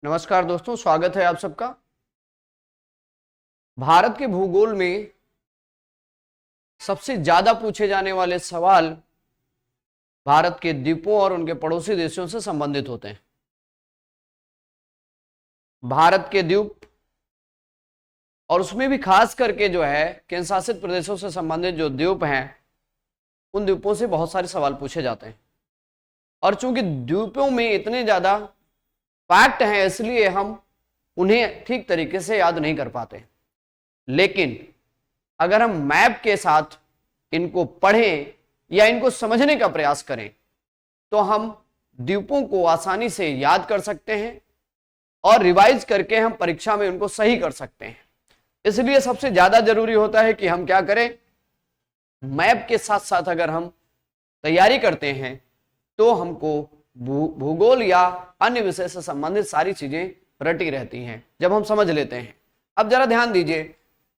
नमस्कार दोस्तों, स्वागत है आप सबका। भारत के भूगोल में सबसे ज्यादा पूछे जाने वाले सवाल भारत के द्वीपों और उनके पड़ोसी देशों से संबंधित होते हैं। भारत के द्वीप और उसमें भी खास करके जो है केंद्र शासित प्रदेशों से संबंधित जो द्वीप हैं, उन द्वीपों से बहुत सारे सवाल पूछे जाते हैं। और चूंकि द्वीपों में इतने ज्यादा फैक्ट हैं, इसलिए हम उन्हें ठीक तरीके से याद नहीं कर पाते। लेकिन अगर हम मैप के साथ इनको पढ़ें या इनको समझने का प्रयास करें तो हम द्वीपों को आसानी से याद कर सकते हैं और रिवाइज करके हम परीक्षा में उनको सही कर सकते हैं। इसलिए सबसे ज्यादा जरूरी होता है कि हम क्या करें, मैप के साथ साथ अगर हम तैयारी करते हैं तो हमको भूगोल या अन्य विषय से संबंधित सारी चीजें रटी रहती हैं जब हम समझ लेते हैं। अब जरा ध्यान दीजिए,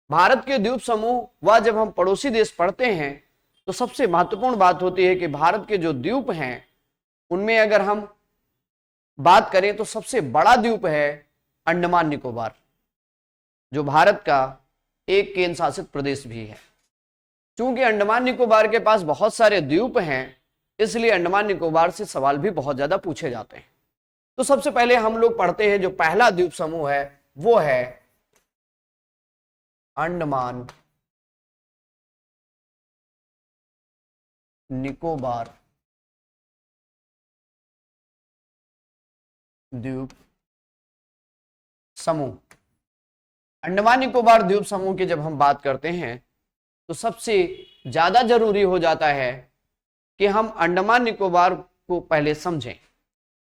भारत के द्वीप समूह व जब हम पड़ोसी देश पढ़ते हैं तो सबसे महत्वपूर्ण बात होती है कि भारत के जो द्वीप हैं उनमें अगर हम बात करें तो सबसे बड़ा द्वीप है अंडमान निकोबार, जो भारत का एक केंद्र शासित प्रदेश भी है। चूंकि अंडमान निकोबार के पास बहुत सारे द्वीप हैं, इसलिए अंडमान निकोबार से सवाल भी बहुत ज्यादा पूछे जाते हैं। तो सबसे पहले हम लोग पढ़ते हैं जो पहला द्वीप समूह है वो है अंडमान निकोबार द्वीप समूह। अंडमान निकोबार द्वीप समूह की जब हम बात करते हैं तो सबसे ज्यादा जरूरी हो जाता है कि हम अंडमान निकोबार को पहले समझें।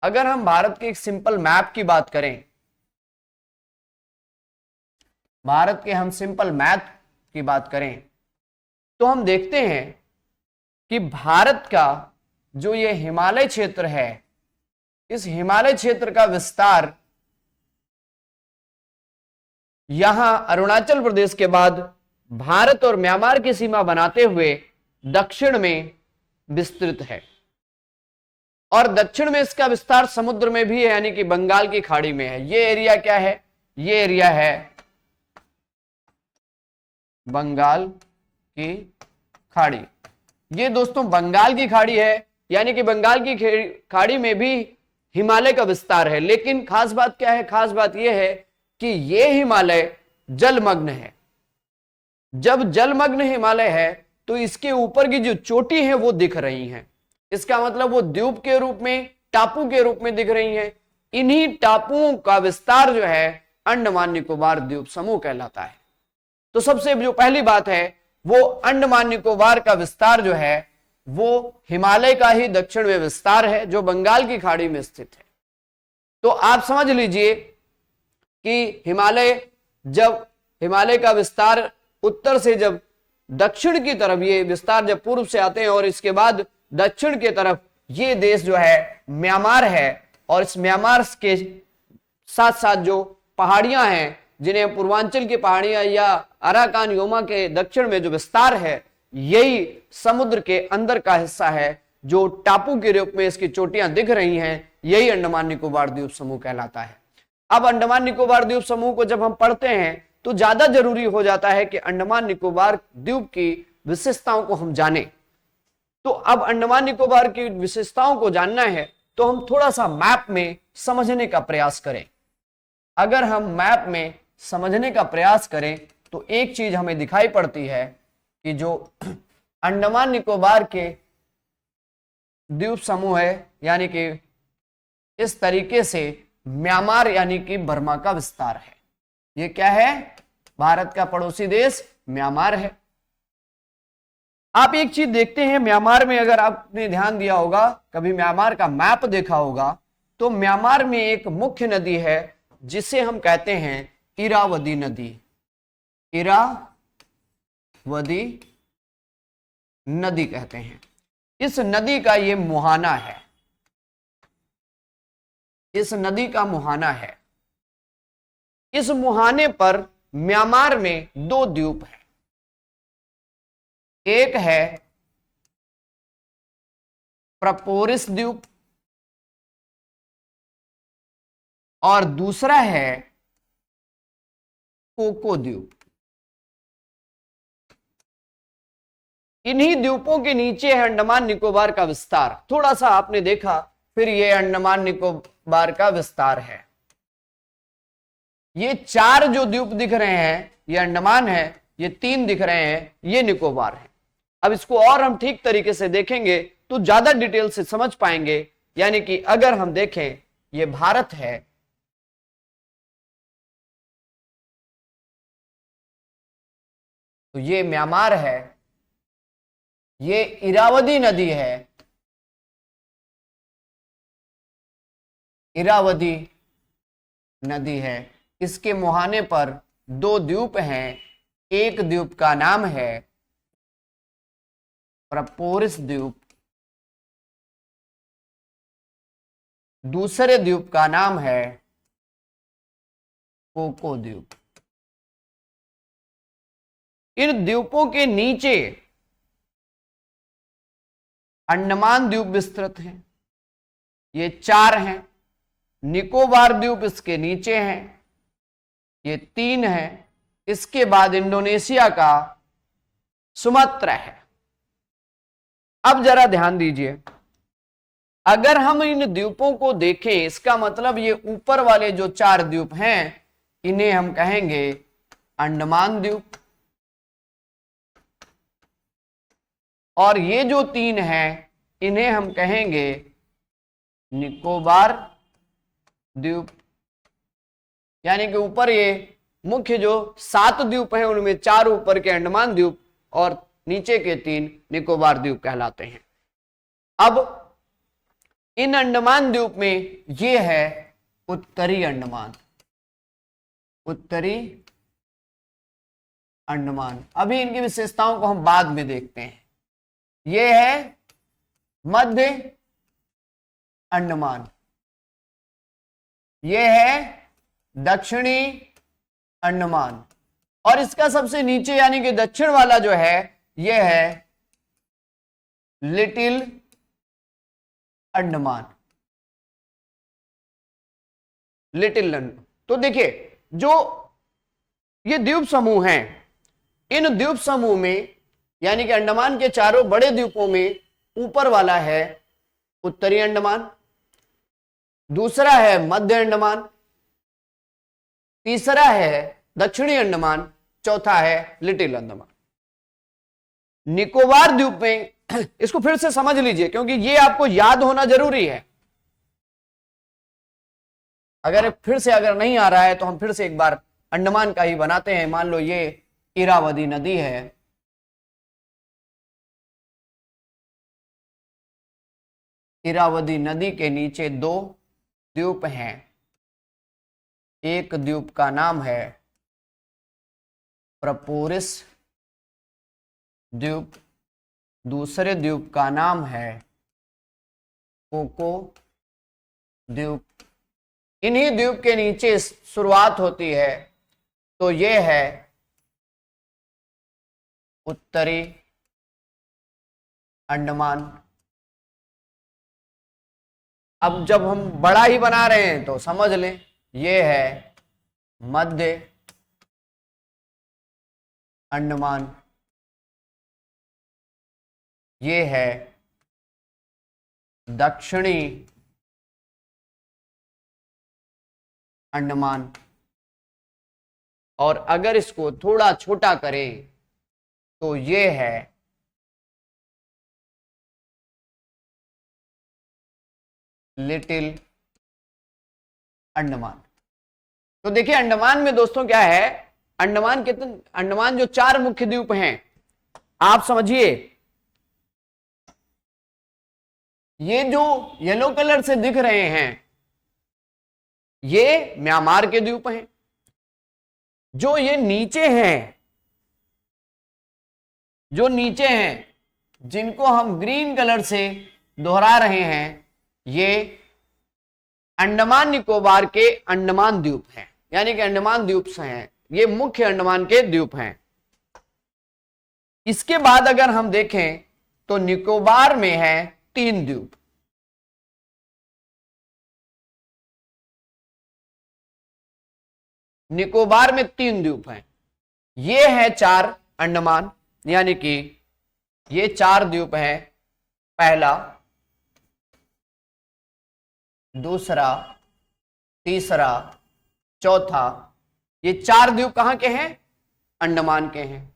अगर हम भारत के एक सिंपल मैप की बात करें, भारत के हम सिंपल मैप की बात करें तो हम देखते हैं कि भारत का जो ये हिमालय क्षेत्र है, इस हिमालय क्षेत्र का विस्तार यहां अरुणाचल प्रदेश के बाद भारत और म्यांमार की सीमा बनाते हुए दक्षिण में विस्तृत है। और दक्षिण में इसका विस्तार समुद्र में भी है, यानी कि बंगाल की खाड़ी में है। ये एरिया क्या है? ये एरिया है बंगाल की खाड़ी। ये दोस्तों बंगाल की खाड़ी है, यानी कि बंगाल की खाड़ी में भी हिमालय का विस्तार है। लेकिन खास बात क्या है? खास बात यह है कि यह हिमालय जलमग्न है। जब जलमग्न हिमालय है तो इसके ऊपर की जो चोटी है वो दिख रही हैं। इसका मतलब वो द्वीप के रूप में, टापू के रूप में दिख रही हैं। इन्हीं टापुओं का विस्तार जो है अंडमान निकोबार द्वीप समूह कहलाता है। तो सबसे जो पहली बात है वो अंडमान निकोबार का विस्तार जो है वो हिमालय का ही दक्षिण में विस्तार है, जो बंगाल की खाड़ी में स्थित है। तो आप समझ लीजिए कि हिमालय का विस्तार उत्तर से जब दक्षिण की तरफ, ये विस्तार जब पूर्व से आते हैं और इसके बाद दक्षिण की तरफ ये देश जो है म्यांमार है, और इस म्यांमार के साथ साथ जो पहाड़ियां हैं जिन्हें पूर्वांचल की पहाड़ियां या अराकान योमा के दक्षिण में जो विस्तार है, यही समुद्र के अंदर का हिस्सा है जो टापू के रूप में इसकी चोटियां दिख रही हैं। यही अंडमान निकोबार द्वीप समूह कहलाता है। अब अंडमान निकोबार द्वीप समूह को जब हम पढ़ते हैं तो ज्यादा जरूरी हो जाता है कि अंडमान निकोबार द्वीप की विशेषताओं को हम जानें। तो अब अंडमान निकोबार की विशेषताओं को जानना है तो हम थोड़ा सा मैप में समझने का प्रयास करें। अगर हम मैप में समझने का प्रयास करें तो एक चीज हमें दिखाई पड़ती है कि जो अंडमान निकोबार के द्वीप समूह है, यानी कि इस तरीके से म्यांमार यानी कि बर्मा का विस्तार है। ये क्या है? भारत का पड़ोसी देश म्यांमार है। आप एक चीज देखते हैं, म्यांमार में अगर आपने ध्यान दिया होगा, कभी म्यांमार का मैप देखा होगा, तो म्यांमार में एक मुख्य नदी है जिसे हम कहते हैं इरावदी नदी। इरावदी नदी कहते हैं। इस नदी का ये मुहाना है, इस नदी का मुहाना है। इस मुहाने पर म्यांमार में दो द्वीप हैं। एक है प्रपोरिस द्वीप और दूसरा है कोको द्वीप। इन्हीं द्वीपों के नीचे है अंडमान निकोबार का विस्तार। थोड़ा सा आपने देखा, फिर ये अंडमान निकोबार का विस्तार है। ये 4 जो द्वीप दिख रहे हैं ये अंडमान है, ये 3 दिख रहे हैं ये निकोबार है। अब इसको और हम ठीक तरीके से देखेंगे तो ज्यादा डिटेल से समझ पाएंगे। यानी कि अगर हम देखें, ये भारत है, तो ये म्यांमार है, ये इरावदी नदी है, इरावदी नदी है। इसके मुहाने पर 2 द्वीप हैं। एक द्वीप का नाम है प्रपोरिस द्वीप, दूसरे द्वीप का नाम है कोको द्वीप। इन द्वीपों के नीचे अंडमान द्वीप विस्तृत हैं। ये 4 हैं। निकोबार द्वीप इसके नीचे हैं, ये 3 हैं। इसके बाद इंडोनेशिया का सुमात्रा है। अब जरा ध्यान दीजिए, अगर हम इन द्वीपों को देखें, इसका मतलब ये ऊपर वाले जो 4 द्वीप हैं इन्हें हम कहेंगे अंडमान द्वीप, और ये जो 3 हैं इन्हें हम कहेंगे निकोबार द्वीप। यानी कि ऊपर ये मुख्य जो 7 द्वीप हैं उनमें 4 ऊपर के अंडमान द्वीप और नीचे के 3 निकोबार द्वीप कहलाते हैं। अब इन अंडमान द्वीप में ये है उत्तरी अंडमान, उत्तरी अंडमान। अभी इनकी विशेषताओं को हम बाद में देखते हैं। ये है मध्य अंडमान, ये है दक्षिणी अंडमान, और इसका सबसे नीचे यानी कि दक्षिण वाला जो है ये है लिटिल अंडमान, लिटिल अंडमान। तो देखिए, जो ये द्वीप समूह हैं, इन द्वीप समूह में यानी कि अंडमान के चारों बड़े द्वीपों में ऊपर वाला है उत्तरी अंडमान, दूसरा है मध्य अंडमान, तीसरा है दक्षिणी अंडमान, चौथा है लिटिल अंडमान। निकोबार द्वीप में, इसको फिर से समझ लीजिए क्योंकि ये आपको याद होना जरूरी है। अगर नहीं आ रहा है तो हम फिर से एक बार अंडमान का ही बनाते हैं। मान लो ये इरावदी नदी है, इरावदी नदी के नीचे 2 द्वीप हैं। एक द्वीप का नाम है प्रपोरिस द्वीप, दूसरे द्वीप का नाम है कोको द्वीप। इन्हीं द्वीप के नीचे शुरुआत होती है, तो यह है उत्तरी अंडमान। अब जब हम बड़ा ही बना रहे हैं तो समझ लें, यह है मध्य अंडमान, ये है दक्षिणी अंडमान, और अगर इसको थोड़ा छोटा करें तो ये है लिटिल अंडमान। तो देखिए अंडमान में दोस्तों क्या है, अंडमान जो 4 मुख्य द्वीप हैं, आप समझिए ये जो येलो कलर से दिख रहे हैं ये म्यांमार के द्वीप हैं। जो ये नीचे हैं जिनको हम ग्रीन कलर से दोहरा रहे हैं, ये अंडमान निकोबार के अंडमान द्वीप हैं, यानी कि अंडमान द्वीप से हैं। ये मुख्य अंडमान के द्वीप हैं। इसके बाद अगर हम देखें तो निकोबार में है 3 द्वीप। निकोबार में 3 द्वीप हैं। ये है 4 अंडमान, यानी कि ये 4 द्वीप हैं, पहला, दूसरा, तीसरा, चौथा। ये 4 द्वीप कहां के हैं? अंडमान के हैं।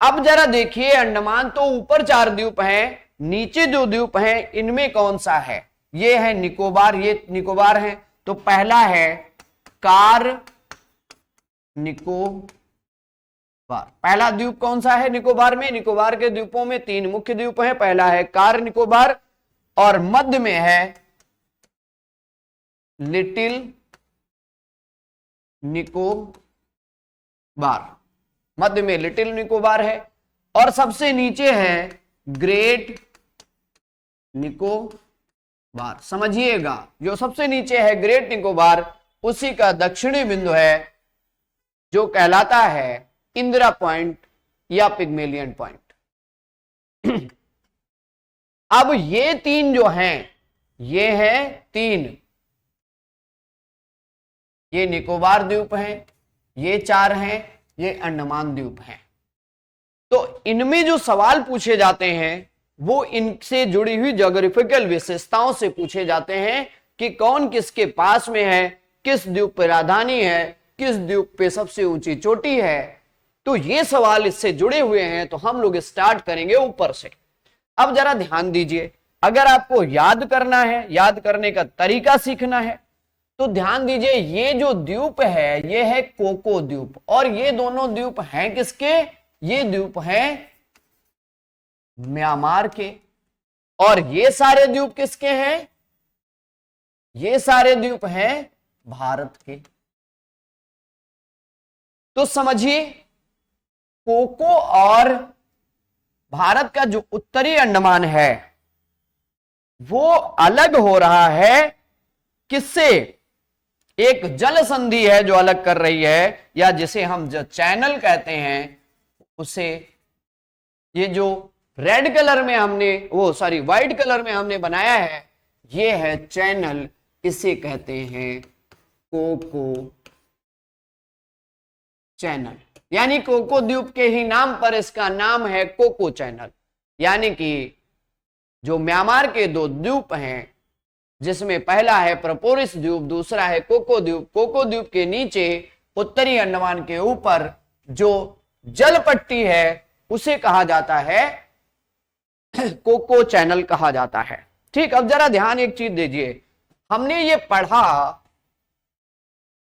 अब जरा देखिए, अंडमान तो ऊपर 4 द्वीप हैं, नीचे जो द्वीप हैं इनमें कौन सा है? ये है निकोबार, ये निकोबार है। तो पहला है कार निकोबार। पहला द्वीप कौन सा है निकोबार में? निकोबार के द्वीपों में 3 मुख्य द्वीप हैं। पहला है कार निकोबार और मध्य में है लिटिल निकोबार। मध्य में लिटिल निकोबार है और सबसे नीचे है ग्रेट निकोबार। समझिएगा, जो सबसे नीचे है ग्रेट निकोबार, उसी का दक्षिणी बिंदु है जो कहलाता है इंदिरा पॉइंट या पिग्मेलियन पॉइंट। अब ये 3 जो हैं, ये है 3, ये निकोबार द्वीप हैं, ये 4 हैं, ये अंडमान द्वीप हैं। तो इनमें जो सवाल पूछे जाते हैं वो इनसे जुड़ी हुई ज्योग्राफिकल विशेषताओं से पूछे जाते हैं कि कौन किसके पास में है, किस द्वीप पर राजधानी है, किस द्वीप पे सबसे ऊंची चोटी है। तो ये सवाल इससे जुड़े हुए हैं। तो हम लोग स्टार्ट करेंगे ऊपर से। अब जरा ध्यान दीजिए, अगर आपको याद करना है, याद करने का तरीका सीखना है, तो ध्यान दीजिए, ये जो द्वीप है ये है कोको द्वीप, और ये दोनों द्वीप हैं किसके? ये द्वीप हैं म्यांमार के। और ये सारे द्वीप किसके हैं? ये सारे द्वीप हैं भारत के। तो समझिए, कोको और भारत का जो उत्तरी अंडमान है वो अलग हो रहा है किससे? एक जल संधि है जो अलग कर रही है, या जिसे हम जो चैनल कहते हैं उसे, ये जो रेड कलर में हमने व्हाइट कलर में हमने बनाया है, ये है चैनल। इसे कहते हैं कोको चैनल, यानी कोको द्वीप के ही नाम पर इसका नाम है कोको चैनल। यानी कि जो म्यांमार के 2 द्वीप हैं, जिसमें पहला है प्रपोरिस द्वीप, दूसरा है कोको द्वीप। कोको द्वीप के नीचे उत्तरी अंडमान के ऊपर जो जल पट्टी है उसे कहा जाता है कोको चैनल कहा जाता है। ठीक, अब जरा ध्यान एक चीज दीजिए, हमने ये पढ़ा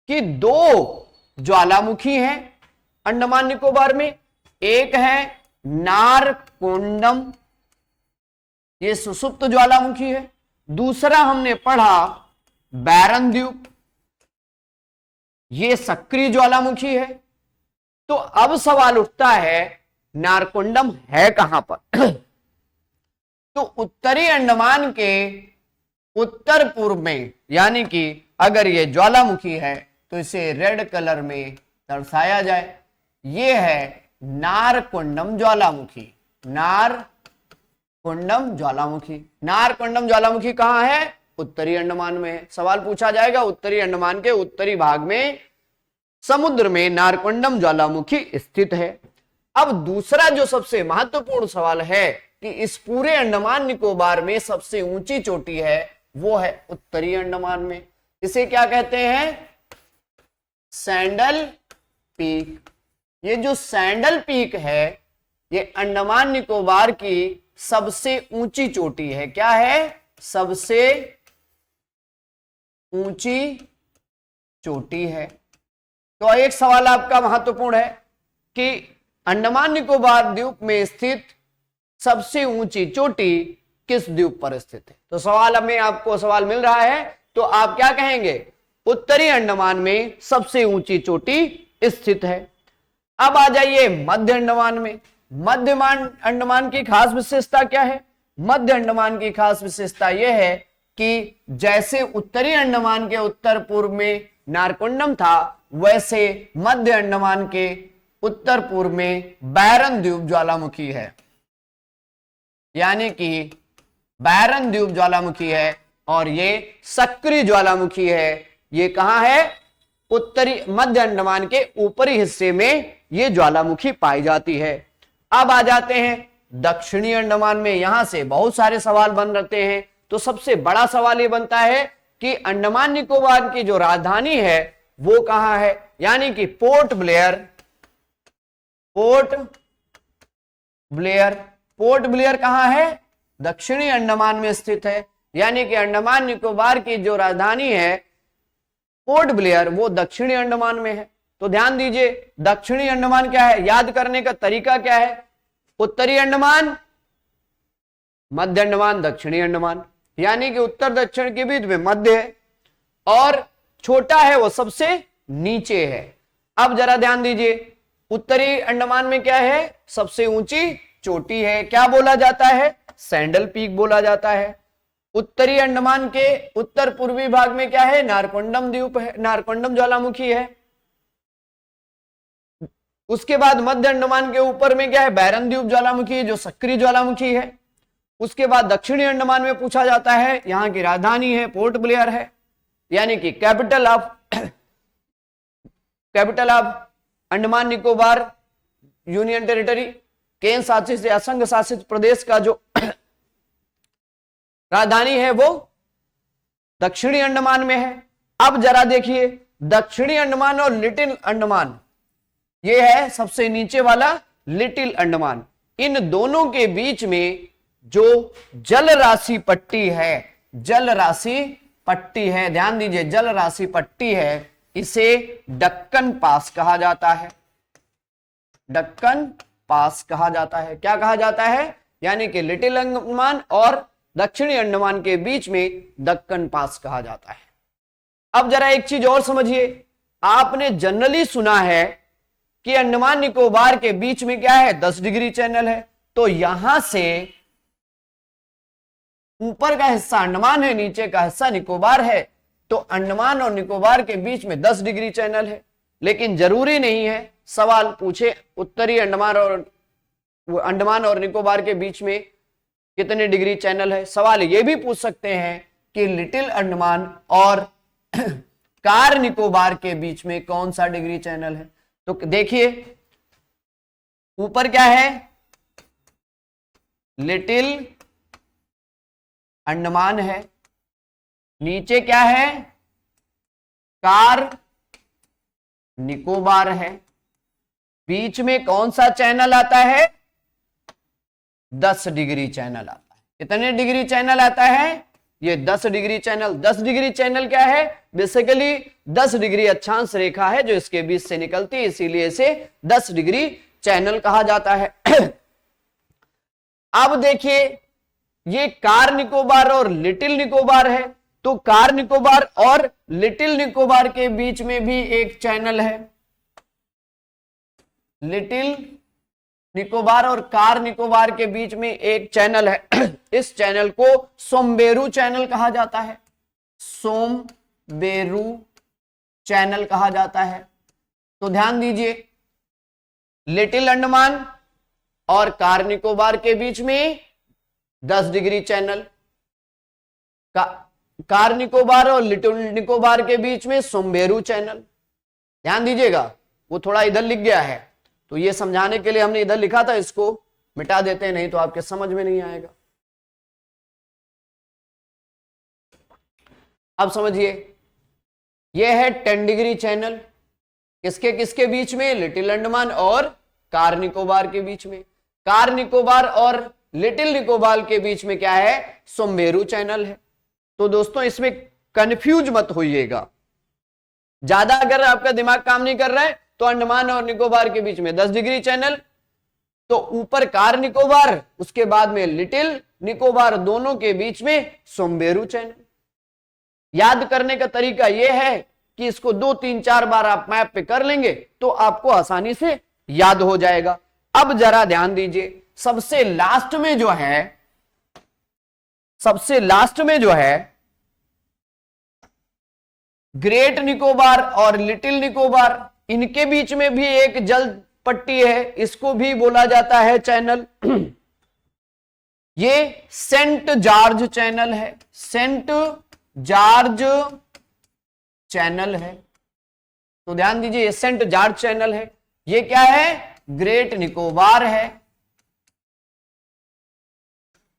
कि 2 ज्वालामुखी हैं अंडमान निकोबार में। एक है नारकोंडम, ये सुसुप्त ज्वालामुखी है। दूसरा हमने पढ़ा बैरन द्वीप, ये सक्रिय ज्वालामुखी है। तो अब सवाल उठता है नारकोंडम है कहां पर? तो उत्तरी अंडमान के उत्तर पूर्व में, यानी कि अगर ये ज्वालामुखी है तो इसे रेड कलर में दर्शाया जाए, ये है नारकोंडम ज्वालामुखी। नारकोंडम ज्वालामुखी, नारकोंडम ज्वालामुखी कहां है? उत्तरी अंडमान में है। सवाल पूछा जाएगा, उत्तरी अंडमान के उत्तरी भाग में समुद्र में नारकोंडम ज्वालामुखी स्थित है। अब दूसरा जो सबसे महत्वपूर्ण सवाल है कि इस पूरे अंडमान निकोबार में सबसे ऊंची चोटी है, वो है उत्तरी अंडमान में। इसे क्या कहते हैं? Sandal peak. ये जो सैंडल पीक है, ये अंडमान निकोबार की सबसे ऊंची चोटी है। क्या है? सबसे ऊंची चोटी है। तो एक सवाल आपका महत्वपूर्ण है कि अंडमान निकोबार द्वीप में स्थित सबसे ऊंची चोटी किस द्वीप पर स्थित है? तो सवाल में आपको सवाल मिल रहा है, तो आप क्या कहेंगे? उत्तरी अंडमान में सबसे ऊंची चोटी स्थित है। अब आ जाइए मध्य अंडमान में। मध्य अंडमान की खास विशेषता क्या है? मध्य अंडमान की खास विशेषता यह है कि जैसे उत्तरी अंडमान के उत्तर पूर्व में नारकोंडम था, वैसे मध्य अंडमान के उत्तर पूर्व में बैरन द्वीप ज्वालामुखी है। यानी कि बैरन द्वीप ज्वालामुखी है और ये सक्रिय ज्वालामुखी है। ये कहां है? उत्तरी मध्य अंडमान के ऊपरी हिस्से में ये ज्वालामुखी पाई जाती है। अब आ जाते हैं दक्षिणी अंडमान में। यहां से बहुत सारे सवाल बन रहते हैं। तो सबसे बड़ा सवाल ये बनता है कि अंडमान निकोबार की जो राजधानी है वो कहां है, यानी कि पोर्ट ब्लेयर। पोर्ट ब्लेयर कहां है? दक्षिणी अंडमान में स्थित है। यानी कि अंडमान निकोबार की जो राजधानी है पोर्ट ब्लेयर वो दक्षिणी अंडमान में है। तो ध्यान दीजिए, दक्षिणी अंडमान क्या है, याद करने का तरीका क्या है? उत्तरी अंडमान, मध्य अंडमान, दक्षिणी अंडमान, यानी कि उत्तर दक्षिण के बीच में मध्य है और छोटा है वो सबसे नीचे है। अब जरा ध्यान दीजिए, उत्तरी अंडमान में क्या है? सबसे ऊंची चोटी है, क्या बोला जाता है? सैंडल पीक बोला जाता है। उत्तरी अंडमान के उत्तर पूर्वी भाग में क्या है? नारकोंडम द्वीप है, नारकोंडम ज्वालामुखी है। उसके बाद मध्य अंडमान के ऊपर में क्या है? बैरन द्वीप ज्वालामुखी, जो सक्रिय ज्वालामुखी है। उसके बाद दक्षिणी अंडमान में पूछा जाता है, यहां की राजधानी है पोर्ट ब्लेयर है, यानी कि capital of Andaman Nicobar union territory, केंद्र शासित या संघ शासित प्रदेश का जो राजधानी है वो दक्षिणी अंडमान में है। अब जरा देखिए, दक्षिणी अंडमान और लिटिल अंडमान, ये है सबसे नीचे वाला लिटिल अंडमान। इन दोनों के बीच में जो जल राशि पट्टी है, जल राशि पट्टी है, ध्यान दीजिए, जल राशि पट्टी है, इसे डक्कन पास कहा जाता है। डक्कन पास कहा जाता है। क्या कहा जाता है? यानी कि लिटिल अंडमान और दक्षिणी अंडमान के बीच में दक्कन पास कहा जाता है। अब जरा एक चीज और समझिए, आपने जनरली सुना है कि अंडमान निकोबार के बीच में क्या है? 10 डिग्री चैनल है। तो यहां से ऊपर का हिस्सा अंडमान है, नीचे का हिस्सा निकोबार है, तो अंडमान और निकोबार के बीच में 10 डिग्री चैनल है। लेकिन जरूरी नहीं है। सवाल पूछे उत्तरी अंडमान और निकोबार के बीच में कितने डिग्री चैनल है, सवाल ये भी पूछ सकते हैं कि लिटिल अंडमान और कार निकोबार के बीच में कौन सा डिग्री चैनल है। तो देखिए, ऊपर क्या है? लिटिल अंडमान है, नीचे क्या है? कार निकोबार है, बीच में कौन सा चैनल आता है? 10 डिग्री चैनल आता है। कितने डिग्री चैनल आता है? ये 10 डिग्री चैनल। 10 डिग्री चैनल क्या है? बेसिकली 10 डिग्री अक्षांश रेखा है जो इसके बीच से निकलती है, इसीलिए इसे 10 डिग्री चैनल कहा जाता है। अब देखिए, ये कार निकोबार और लिटिल निकोबार है, तो कार निकोबार और लिटिल निकोबार के बीच में भी एक चैनल है। लिटिल निकोबार और कार निकोबार के बीच में एक चैनल है। इस चैनल को सोमबेरू चैनल कहा जाता है। सोमबेरू चैनल कहा जाता है। तो ध्यान दीजिए, लिटिल अंडमान और कार निकोबार के बीच में 10 डिग्री चैनल, कार निकोबार और लिटिल निकोबार के बीच में सोमबेरू चैनल। ध्यान दीजिएगा, वो थोड़ा इधर लिख गया है, तो ये समझाने के लिए हमने इधर लिखा था, इसको मिटा देते हैं, नहीं तो आपके समझ में नहीं आएगा। अब समझिए, ये है 10 डिग्री चैनल, किसके किसके बीच में? लिटिल अंडमान और कार निकोबार के बीच में। कार निकोबार और लिटिल निकोबार के बीच में क्या है? सोमबेरू चैनल है। तो दोस्तों, इसमें कंफ्यूज मत होइएगा। ज्यादा अगर आपका दिमाग काम नहीं कर रहा है तो अंडमान और निकोबार के बीच में 10 डिग्री चैनल, तो ऊपर कार निकोबार, उसके बाद में लिटिल निकोबार, दोनों के बीच में सोमबेरू चैनल। याद करने का तरीका यह है कि इसको 2 3 4 बार आप मैप पे कर लेंगे तो आपको आसानी से याद हो जाएगा। अब जरा ध्यान दीजिए, सबसे लास्ट में जो है ग्रेट निकोबार और लिटिल निकोबार, इनके बीच में भी एक जल पट्टी है, इसको भी बोला जाता है चैनल। ये सेंट जॉर्ज चैनल है, सेंट जॉर्ज चैनल है। तो ध्यान दीजिए ये सेंट जॉर्ज चैनल है, ये क्या है, ग्रेट निकोबार है।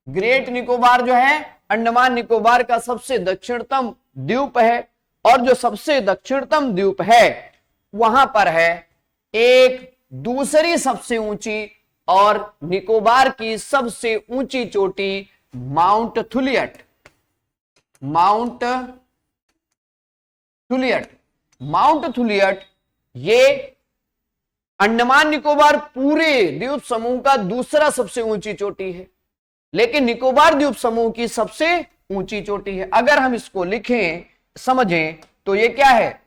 ग्रेट निकोबार जो है अंडमान निकोबार का सबसे दक्षिणतम द्वीप है, और जो सबसे दक्षिणतम द्वीप है वहां पर है एक दूसरी सबसे ऊंची और निकोबार की सबसे ऊंची चोटी माउंट थुलियट। माउंट थुलियट, माउंट थुलियट ये अंडमान निकोबार पूरे द्वीप समूह का दूसरा सबसे ऊंची चोटी है, लेकिन निकोबार द्वीप समूह की सबसे ऊंची चोटी है। अगर हम इसको लिखें, समझें, तो ये क्या है,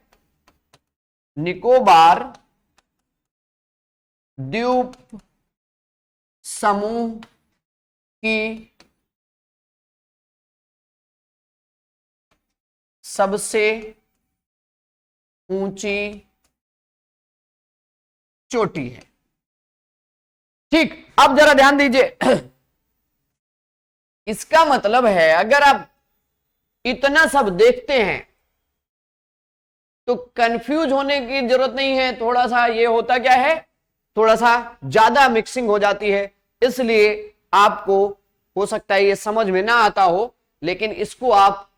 निकोबार द्वीप समूह की सबसे ऊंची चोटी है। ठीक, अब जरा ध्यान दीजिए, इसका मतलब है अगर आप इतना सब देखते हैं तो कंफ्यूज होने की जरूरत नहीं है। थोड़ा सा ये होता क्या है, थोड़ा सा ज्यादा मिक्सिंग हो जाती है, इसलिए आपको हो सकता है ये समझ में ना आता हो, लेकिन इसको आप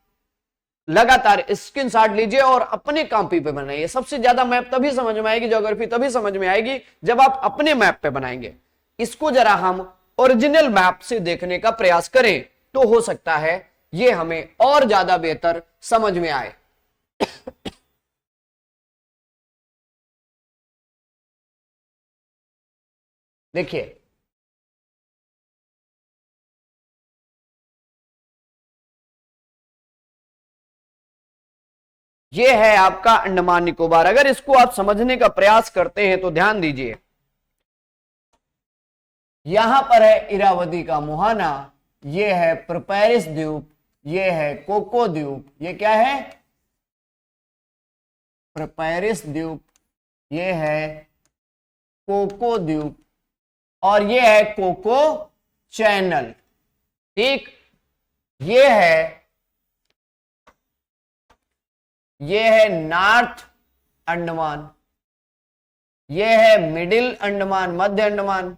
लगातार स्क्रीनशॉट लीजिए और अपने कॉपी पे बनाइए। सबसे ज्यादा मैप तभी समझ में आएगी, ज्योग्राफी तभी समझ में आएगी जब आप अपने मैप पे बनाएंगे। इसको जरा हम ओरिजिनल मैप से देखने का प्रयास करें तो हो सकता है ये हमें और ज्यादा बेहतर समझ में आए। देखिए, ये है आपका अंडमान निकोबार। अगर इसको आप समझने का प्रयास करते हैं तो ध्यान दीजिए, यहां पर है इरावदी का मुहाना, ये है प्रोपेरिस द्वीप, ये है कोको द्वीप, ये क्या है, प्रोपेरिस द्वीप, ये है कोको द्वीप, और ये है कोको चैनल। ठीक, ये है नॉर्थ अंडमान, ये है मिडिल अंडमान, मध्य अंडमान,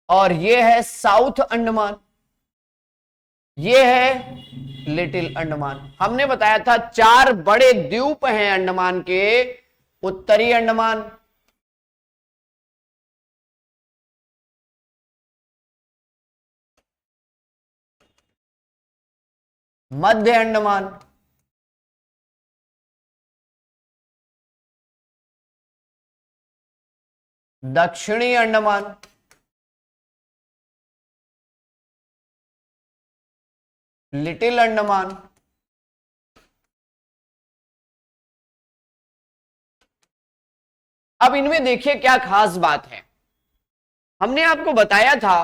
और ये है साउथ अंडमान, ये है लिटिल अंडमान। हमने बताया था 4 बड़े द्वीप हैं अंडमान के, उत्तरी अंडमान, मध्य अंडमान, दक्षिणी अंडमान, लिटिल अंडमान, अब इनमें देखिए क्या खास बात है। हमने आपको बताया था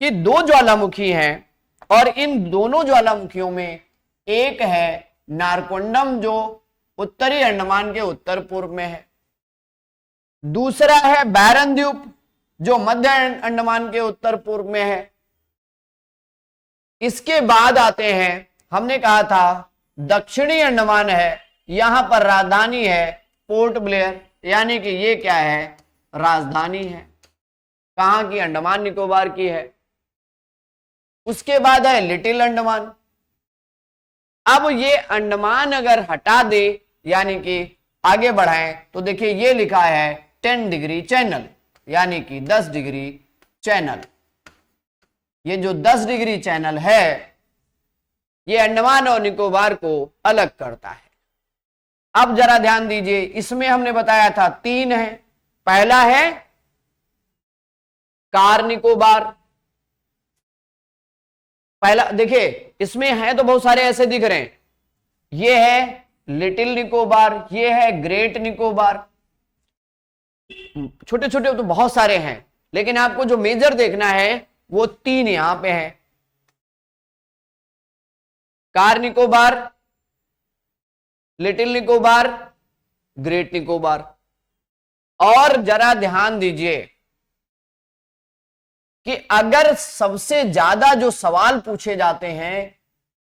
कि 2 ज्वालामुखी हैं और इन दोनों ज्वालामुखियों में एक है नारकोंडम जो उत्तरी अंडमान के उत्तर पूर्व में है, दूसरा है बैरन द्वीप जो मध्य अंडमान के उत्तर पूर्व में है। इसके बाद आते हैं, हमने कहा था दक्षिणी अंडमान है, यहां पर राजधानी है पोर्ट ब्लेयर, यानी कि ये क्या है, राजधानी है, कहां की, अंडमान निकोबार की है। उसके बाद है लिटिल अंडमान। अब ये अंडमान अगर हटा दे यानी कि आगे बढ़ाएं तो देखिए ये लिखा है 10 डिग्री चैनल, यानी कि 10 डिग्री चैनल। ये जो 10 डिग्री चैनल है ये अंडमान और निकोबार को अलग करता है। अब जरा ध्यान दीजिए, इसमें हमने बताया था 3 है। पहला है कार निकोबार, पहला देखिए इसमें है तो बहुत सारे ऐसे दिख रहे हैं, ये है लिटिल निकोबार, ये है ग्रेट निकोबार, छोटे छोटे तो बहुत सारे हैं, लेकिन आपको जो मेजर देखना है वो 3 यहां पे है, car Nicobar, little Nicobar, great Nicobar. और जरा ध्यान दीजिए कि अगर सबसे ज्यादा जो सवाल पूछे जाते हैं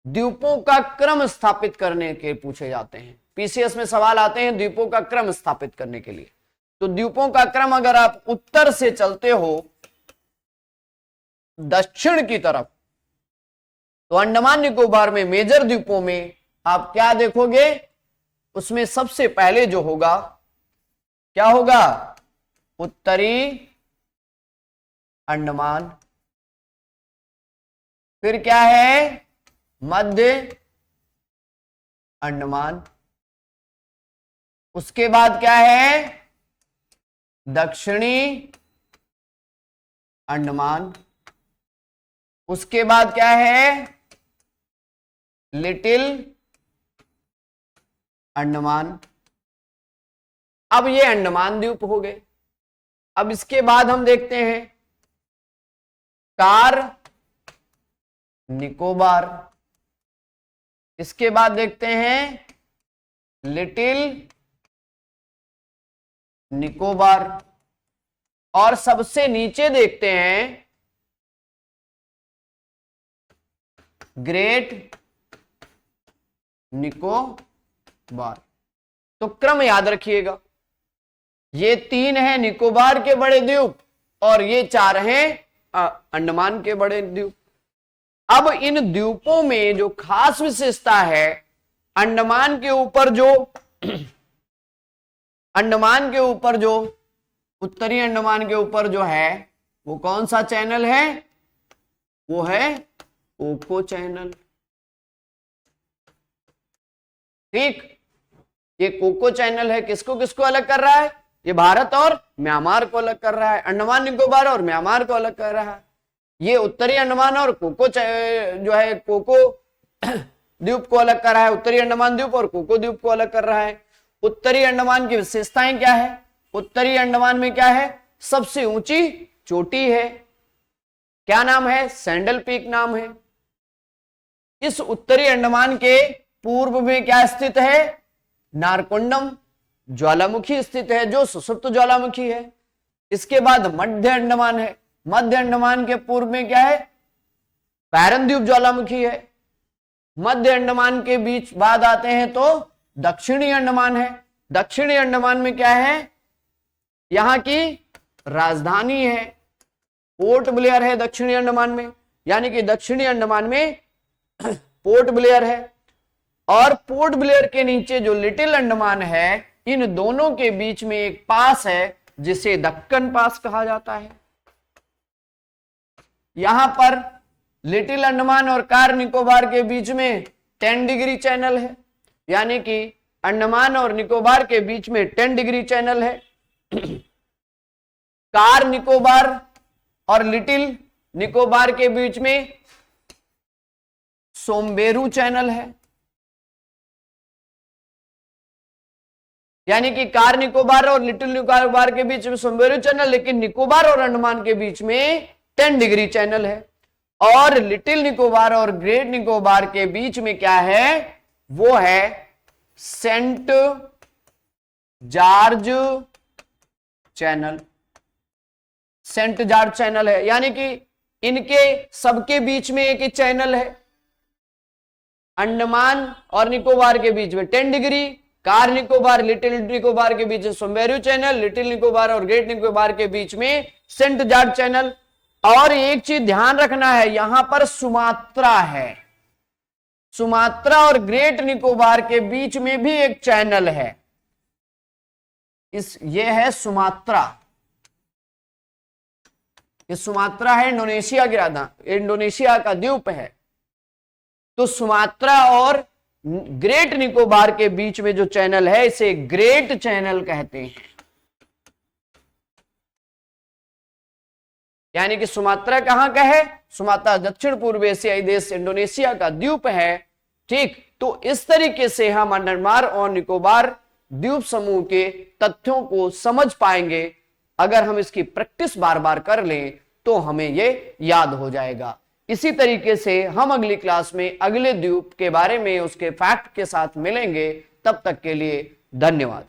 द्वीपों का क्रम स्थापित करने के पूछे जाते हैं, पीसीएस में सवाल आते हैं द्वीपों का क्रम स्थापित करने के लिए। तो द्वीपों का क्रम अगर आप उत्तर से चलते हो दक्षिण की तरफ, तो अंडमान निकोबार में मेजर द्वीपों में आप क्या देखोगे, उसमें सबसे पहले जो होगा क्या होगा, उत्तरी अंडमान, फिर क्या है मध्य अंडमान, उसके बाद क्या है दक्षिणी अंडमान, उसके बाद क्या है लिटिल अंडमान। अब ये अंडमान द्वीप हो गए। अब इसके बाद हम देखते हैं कार निकोबार, इसके बाद देखते हैं लिटिल निकोबार, और सबसे नीचे देखते हैं ग्रेट निकोबार। तो क्रम याद रखिएगा, ये 3 है निकोबार के बड़े द्वीप और ये 4 हैं अंडमान के बड़े द्वीप। अब इन द्वीपों में जो खास विशेषता है, अंडमान के ऊपर जो उत्तरी अंडमान के ऊपर जो है वो कौन सा चैनल है, वो है कोको चैनल। ठीक, ये कोको चैनल है, किसको किसको अलग कर रहा है, ये भारत और म्यांमार को अलग कर रहा है, अंडमान निकोबार और म्यांमार को अलग कर रहा है। ये उत्तरी अंडमान और कोको जो है कोको द्वीप को अलग कर रहा है, उत्तरी अंडमान द्वीप और कोको द्वीप को अलग कर रहा है। उत्तरी अंडमान की विशेषताएं क्या है, उत्तरी अंडमान में क्या है, सबसे ऊंची चोटी है, क्या नाम है, सैंडल पीक नाम है। इस उत्तरी अंडमान के पूर्व में क्या स्थित है, नारकोंडम ज्वालामुखी स्थित है जो सुषुप्त ज्वालामुखी है। इसके बाद मध्य अंडमान है, मध्य अंडमान के पूर्व में क्या है, पैरनद्वीप ज्वालामुखी है। मध्य अंडमान के बीच बाद आते हैं तो दक्षिणी अंडमान है। दक्षिणी अंडमान में क्या है, यहां की राजधानी है, पोर्ट ब्लेयर है दक्षिणी अंडमान में, यानी कि दक्षिणी अंडमान में पोर्ट ब्लेयर है। और पोर्ट ब्लेयर के नीचे जो लिटिल अंडमान है, इन दोनों के बीच में एक पास है जिसे दक्कन पास कहा जाता है। यहां पर लिटिल अंडमान और कार निकोबार के बीच में 10 डिग्री चैनल है, यानी कि अंडमान और निकोबार के बीच में 10 डिग्री चैनल है। कार निकोबार और लिटिल निकोबार के बीच में सोमबेरू चैनल है, यानी कि कार निकोबार और लिटिल निकोबार के बीच में सोमबेरू चैनल, लेकिन निकोबार और अंडमान के बीच में 10 डिग्री चैनल है। और लिटिल निकोबार और ग्रेट निकोबार के बीच में क्या है, वो है Saint George channel. Saint George channel है, यानी कि इनके सबके बीच में एक ही चैनल है। अंडमान और निकोबार के बीच में 10 degree, car Nicobar little Nicobar के बीच में सोमबेरू चैनल, लिटिल निकोबार और ग्रेट निकोबार के बीच में सेंट जॉर्ज चैनल। और एक चीज ध्यान रखना है, यहां पर सुमात्रा है, सुमात्रा और ग्रेट निकोबार के बीच में भी एक चैनल है, ये है सुमात्रा। ये सुमात्रा है इंडोनेशिया की राजधानी, इंडोनेशिया का द्वीप है। तो सुमात्रा और ग्रेट निकोबार के बीच में जो चैनल है, इसे ग्रेट चैनल कहते हैं। यानी कि सुमात्रा कहां का है, सुमात्रा दक्षिण पूर्व एशियाई देश इंडोनेशिया का द्वीप है। ठीक, तो इस तरीके से हम अंडमान और निकोबार द्वीप समूह के तथ्यों को समझ पाएंगे। अगर हम इसकी प्रैक्टिस बार बार कर लें तो हमें ये याद हो जाएगा। इसी तरीके से हम अगली क्लास में अगले द्वीप के बारे में उसके फैक्ट के साथ मिलेंगे। तब तक के लिए धन्यवाद।